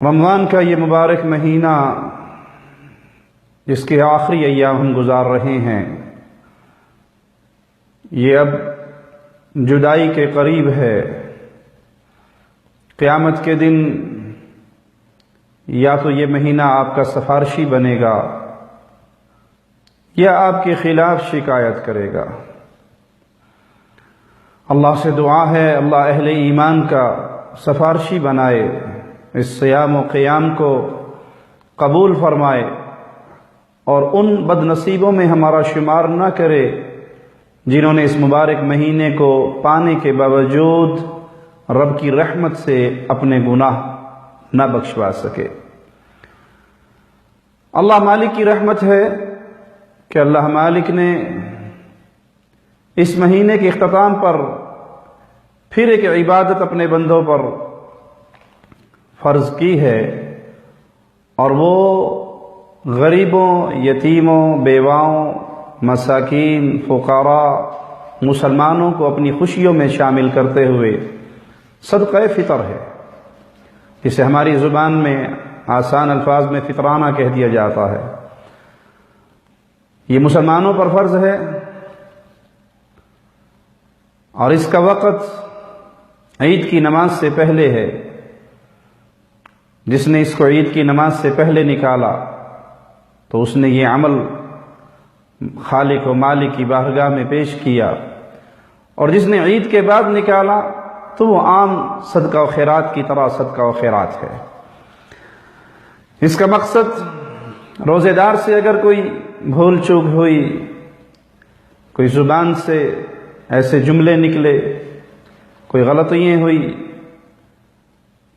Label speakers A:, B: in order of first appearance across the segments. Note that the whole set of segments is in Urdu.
A: رمضان کا یہ مبارک مہینہ جس کے آخری ایام ہم گزار رہے ہیں، یہ اب جدائی کے قریب ہے۔ قیامت کے دن یا تو یہ مہینہ آپ کا سفارشی بنے گا یا آپ کے خلاف شکایت کرے گا۔ اللہ سے دعا ہے اللہ اہل ایمان کا سفارشی بنائے، اس صیام و قیام کو قبول فرمائے اور ان بد نصیبوں میں ہمارا شمار نہ کرے جنہوں نے اس مبارک مہینے کو پانے کے باوجود رب کی رحمت سے اپنے گناہ نہ بخشوا سکے۔ اللہ مالک کی رحمت ہے کہ اللہ مالک نے اس مہینے کے اختتام پر پھر ایک عبادت اپنے بندوں پر فرض کی ہے، اور وہ غریبوں، یتیموں، بیواؤں، مساکین، فقراء، مسلمانوں کو اپنی خوشیوں میں شامل کرتے ہوئے صدقہ فطر ہے، جسے ہماری زبان میں آسان الفاظ میں فطرانہ کہہ دیا جاتا ہے۔ یہ مسلمانوں پر فرض ہے اور اس کا وقت عید کی نماز سے پہلے ہے۔ جس نے اس کو عید کی نماز سے پہلے نکالا تو اس نے یہ عمل خالق و مالک کی بارگاہ میں پیش کیا، اور جس نے عید کے بعد نکالا تو وہ عام صدقہ و خیرات کی طرح صدقہ و خیرات ہے۔ اس کا مقصد روزے دار سے اگر کوئی بھول چوک ہوئی، کوئی زبان سے ایسے جملے نکلے، کوئی غلطیاں ہوئی،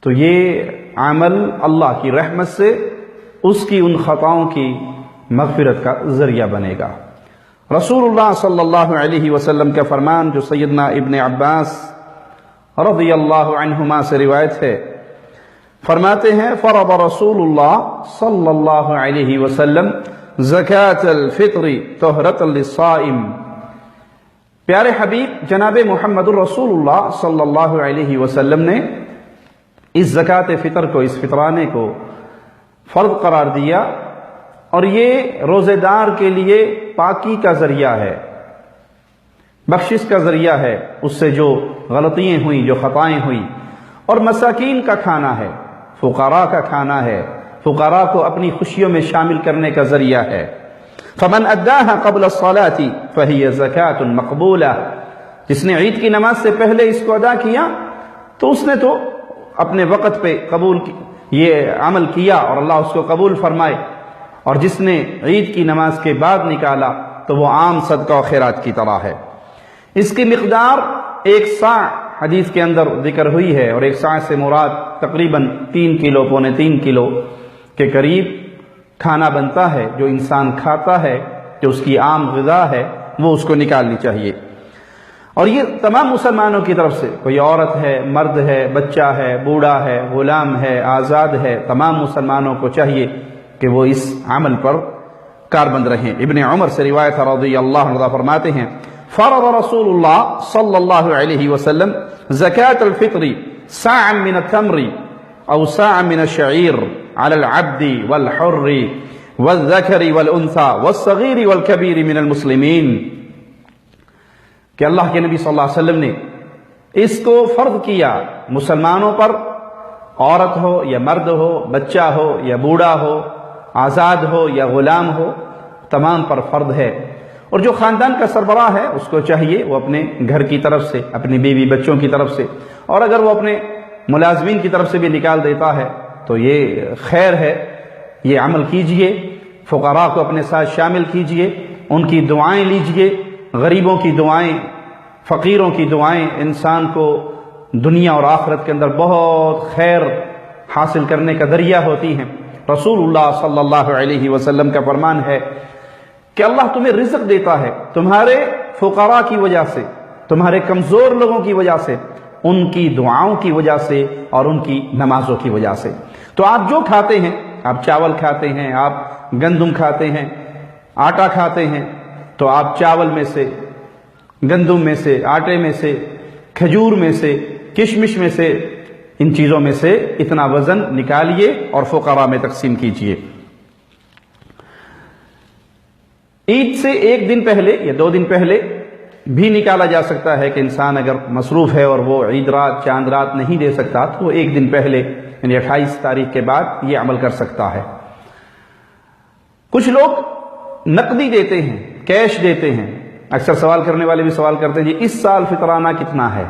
A: تو یہ عمل اللہ کی رحمت سے اس کی ان خطاؤں کی مغفرت کا ذریعہ بنے گا۔ رسول اللہ صلی اللہ علیہ وسلم کا فرمان جو سیدنا ابن عباس رضی اللہ عنہما سے روایت ہے، فرماتے ہیں فرض رسول اللہ صلی اللہ علیہ وسلم زکاة الفطر طہرۃ للصائم۔ پیارے حبیب جناب محمد الرسول اللہ صلی اللہ علیہ وسلم نے اس زکاة فطر کو، اس فطرانے کو فرض قرار دیا، اور یہ روزے دار کے لیے پاکی کا ذریعہ ہے، بخشش کا ذریعہ ہے اس سے جو غلطیاں ہوئیں، جو خطائیں ہوئیں، اور مساکین کا کھانا ہے، فقراء کا کھانا ہے، فقراء کو اپنی خوشیوں میں شامل کرنے کا ذریعہ ہے۔ فمن اداها قبل الصلاة فهي زکاة مقبولہ، جس نے عید کی نماز سے پہلے اس کو ادا کیا تو اس نے تو اپنے وقت پہ قبول یہ عمل کیا اور اللہ اس کو قبول فرمائے، اور جس نے عید کی نماز کے بعد نکالا تو وہ عام صدقہ و خیرات کی طرح ہے۔ اس کی مقدار 1 صاع حدیث کے اندر ذکر ہوئی ہے، اور 1 صاع سے مراد تقریباً 3 کلو، پونے 3 کلو کے قریب کھانا بنتا ہے۔ جو انسان کھاتا ہے، جو اس کی عام غذا ہے، وہ اس کو نکالنی چاہیے، اور یہ تمام مسلمانوں کی طرف سے، کوئی عورت ہے، مرد ہے، بچہ ہے، بوڑھا ہے، غلام ہے، آزاد ہے، تمام مسلمانوں کو چاہیے کہ وہ اس عمل پر کاربند رہیں۔ ابن عمر سے روایت رضی اللہ عنہ فرماتے ہیں فرض رسول اللہ صلی اللہ علیہ وسلم زکاة الفطر صاعا من التمر او صاعا من الشعیر على العبد والحر والذکر والانثى والصغیر والکبیر من المسلمین، کہ اللہ کے نبی صلی اللہ علیہ وسلم نے اس کو فرض کیا مسلمانوں پر، عورت ہو یا مرد ہو، بچہ ہو یا بوڑھا ہو، آزاد ہو یا غلام ہو، تمام پر فرض ہے۔ اور جو خاندان کا سربراہ ہے اس کو چاہیے وہ اپنے گھر کی طرف سے، اپنی بیوی بچوں کی طرف سے، اور اگر وہ اپنے ملازمین کی طرف سے بھی نکال دیتا ہے تو یہ خیر ہے، یہ عمل کیجئے، فقراء کو اپنے ساتھ شامل کیجئے، ان کی دعائیں لیجئے۔ غریبوں کی دعائیں، فقیروں کی دعائیں انسان کو دنیا اور آخرت کے اندر بہت خیر حاصل کرنے کا ذریعہ ہوتی ہیں۔ رسول اللہ صلی اللہ علیہ وسلم کا فرمان ہے کہ اللہ تمہیں رزق دیتا ہے تمہارے فقراء کی وجہ سے، تمہارے کمزور لوگوں کی وجہ سے، ان کی دعاؤں کی وجہ سے اور ان کی نمازوں کی وجہ سے۔ تو آپ جو کھاتے ہیں، آپ چاول کھاتے ہیں، آپ گندم کھاتے ہیں، آٹا کھاتے ہیں، تو آپ چاول میں سے، گندم میں سے، آٹے میں سے، کھجور میں سے، کشمش میں سے ان چیزوں میں سے اتنا وزن نکالیے اور فقراء میں تقسیم کیجیے۔ عید سے ایک دن پہلے یا 2 دن پہلے بھی نکالا جا سکتا ہے کہ انسان اگر مصروف ہے اور وہ عید رات چاند رات نہیں دے سکتا تو وہ 1 دن پہلے یعنی 28 تاریخ کے بعد یہ عمل کر سکتا ہے۔ کچھ لوگ نقدی دیتے ہیں، کیش دیتے ہیں۔ اکثر سوال کرنے والے بھی سوال کرتے ہیں جی اس سال فطرانہ کتنا ہے؟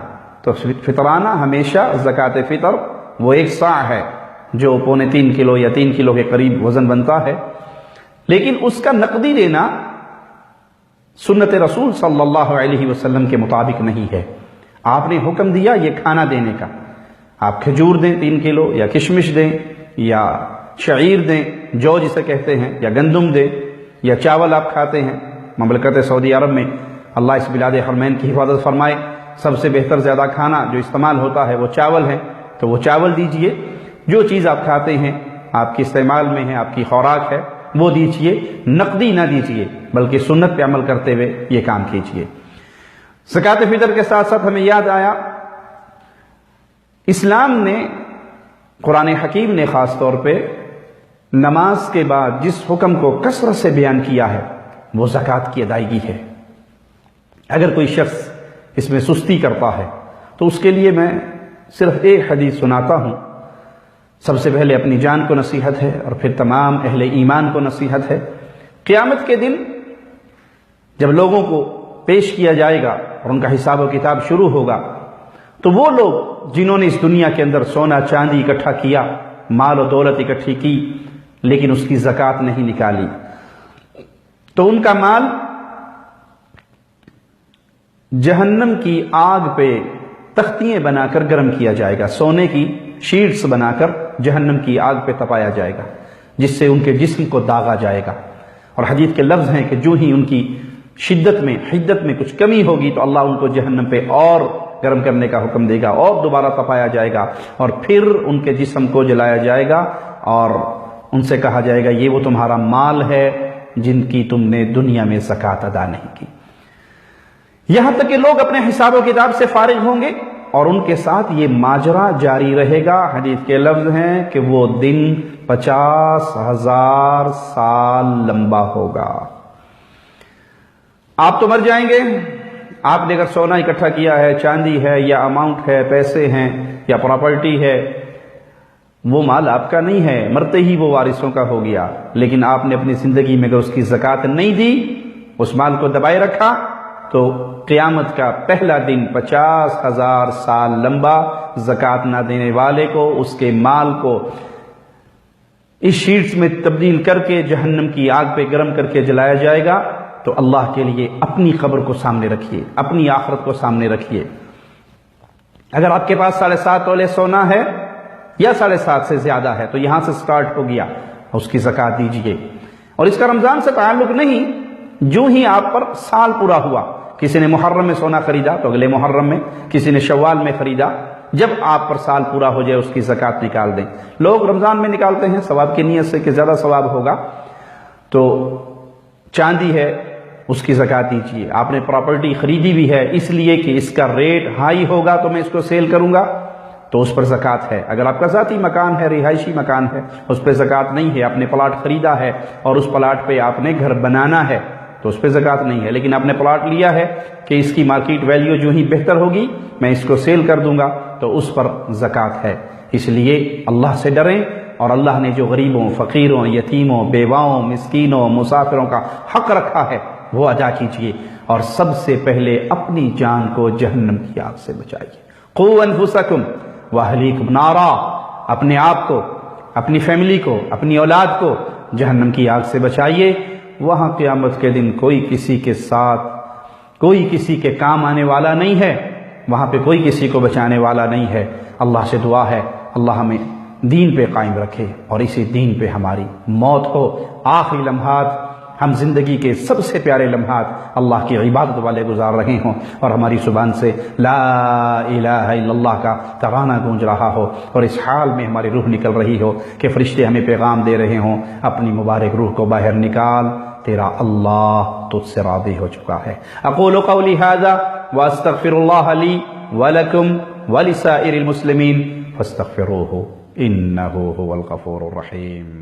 A: تو فطرانہ ہمیشہ زکوٰۃ فطر وہ 1 صاع ہے جو 2.25 کلو یا 3 کلو کے قریب وزن بنتا ہے، لیکن اس کا نقدی دینا سنت رسول صلی اللہ علیہ وسلم کے مطابق نہیں ہے۔ آپ نے حکم دیا یہ کھانا دینے کا، آپ کھجور دیں 3 کلو یا کشمش دیں یا شعیر دیں جو جسے کہتے ہیں، یا گندم دیں یا چاول آپ کھاتے ہیں۔ مملکت سعودی عرب میں اللہ اس بلاد حرمین کی حفاظت فرمائے، سب سے بہتر زیادہ کھانا جو استعمال ہوتا ہے وہ چاول ہے، تو وہ چاول دیجئے۔ جو چیز آپ کھاتے ہیں آپ کی استعمال میں ہے، آپ کی خوراک ہے، وہ دیجئے، نقدی نہ دیجئے بلکہ سنت پہ عمل کرتے ہوئے یہ کام کیجئے۔ زکوٰۃ فطر کے ساتھ ساتھ ہمیں یاد آیا اسلام نے، قرآن حکیم نے خاص طور پہ نماز کے بعد جس حکم کو کثرت سے بیان کیا ہے وہ زکوٰۃ کی ادائیگی ہے۔ اگر کوئی شخص اس میں سستی کرتا ہے تو اس کے لیے میں صرف ایک حدیث سناتا ہوں۔ سب سے پہلے اپنی جان کو نصیحت ہے اور پھر تمام اہل ایمان کو نصیحت ہے۔ قیامت کے دن جب لوگوں کو پیش کیا جائے گا اور ان کا حساب و کتاب شروع ہوگا تو وہ لوگ جنہوں نے اس دنیا کے اندر سونا چاندی اکٹھا کیا، مال و دولت اکٹھی کی، لیکن اس کی زکوٰۃ نہیں نکالی، تو ان کا مال جہنم کی آگ پہ تختیاں بنا کر گرم کیا جائے گا، سونے کی شیٹس بنا کر جہنم کی آگ پہ تپایا جائے گا، جس سے ان کے جسم کو داغا جائے گا۔ اور حدیث کے لفظ ہیں کہ جو ہی ان کی حدت میں کچھ کمی ہوگی تو اللہ ان کو جہنم پہ اور گرم کرنے کا حکم دے گا اور دوبارہ تپایا جائے گا، اور پھر ان کے جسم کو جلایا جائے گا اور ان سے کہا جائے گا یہ وہ تمہارا مال ہے جن کی تم نے دنیا میں زکوٰۃ ادا نہیں کی۔ یہاں تک کہ لوگ اپنے حساب و کتاب سے فارغ ہوں گے اور ان کے ساتھ یہ ماجرا جاری رہے گا۔ حدیث کے لفظ ہیں کہ وہ دن 50,000 سال لمبا ہوگا۔ آپ تو مر جائیں گے، آپ نے اگر سونا اکٹھا کیا ہے، چاندی ہے یا اماؤنٹ ہے، پیسے ہیں یا پراپرٹی ہے، وہ مال آپ کا نہیں ہے، مرتے ہی وہ وارثوں کا ہو گیا، لیکن آپ نے اپنی زندگی میں اگر اس کی زکوٰۃ نہیں دی، اس مال کو دبائے رکھا، تو قیامت کا پہلا دن 50,000 سال لمبا زکوٰۃ نہ دینے والے کو اس کے مال کو اس شیٹس میں تبدیل کر کے جہنم کی آگ پہ گرم کر کے جلایا جائے گا۔ تو اللہ کے لیے اپنی قبر کو سامنے رکھیے، اپنی آخرت کو سامنے رکھیے۔ اگر آپ کے پاس 7.5 تولے سونا ہے یا 7.5 سے زیادہ ہے تو یہاں سے سٹارٹ ہو گیا، اس کی زکوٰۃ دیجیے۔ اور اس کا رمضان سے تعلق نہیں، جو ہی آپ پر سال پورا ہوا، کسی نے محرم میں سونا خریدا تو اگلے محرم میں، کسی نے شوال میں خریدا، جب آپ پر سال پورا ہو جائے اس کی زکوٰۃ نکال دیں۔ لوگ رمضان میں نکالتے ہیں ثواب کی نیت سے کہ زیادہ ثواب ہوگا، تو چاندی ہے اس کی زکوٰۃ دیجیے۔ آپ نے پراپرٹی خریدی بھی ہے اس لیے کہ اس کا ریٹ ہائی ہوگا تو میں اس کو سیل کروں گا، تو اس پر زکوٰۃ ہے۔ اگر آپ کا ذاتی مکان ہے، رہائشی مکان ہے، اس پہ زکوٰۃ نہیں ہے، آپ نے پلاٹ خریدا ہے اور اس پلاٹ پہ آپ نے گھر بنانا ہے تو اس پہ زکوٰۃ نہیں ہے، لیکن آپ نے پلاٹ لیا ہے کہ اس کی مارکیٹ ویلیو جو ہی بہتر ہوگی میں اس کو سیل کر دوں گا تو اس پر زکوٰۃ ہے۔ اس لیے اللہ سے ڈریں، اور اللہ نے جو غریبوں، فقیروں، یتیموں، بیواؤں، مسکینوں، مسافروں کا حق رکھا ہے وہ ادا کیجیے، اور سب سے پہلے اپنی جان کو جہنم کی آگ سے بچائیے۔ قوا انفسکم واہلیکم نارا، اپنے آپ کو، اپنی فیملی کو، اپنی اولاد کو جہنم کی آگ سے بچائیے۔ وہاں قیامت کے دن کوئی کسی کے ساتھ، کوئی کسی کے کام آنے والا نہیں ہے، وہاں پہ کوئی کسی کو بچانے والا نہیں ہے۔ اللہ سے دعا ہے اللہ ہمیں دین پہ قائم رکھے اور اسی دین پہ ہماری موت ہو، آخری لمحات ہم زندگی کے سب سے پیارے لمحات اللہ کی عبادت والے گزار رہے ہوں، اور ہماری زبان سے لا الہ الا اللہ کا ترانہ گونج رہا ہو، اور اس حال میں ہماری روح نکل رہی ہو کہ فرشتے ہمیں پیغام دے رہے ہوں اپنی مبارک روح کو باہر نکال، تیرا اللہ تجھ سے راضی ہو چکا ہے۔ اقول قولی ھذا واستغفر اللہ لی ولکم ولسائر المسلمین فاستغفروه انه هو الغفور الرحیم۔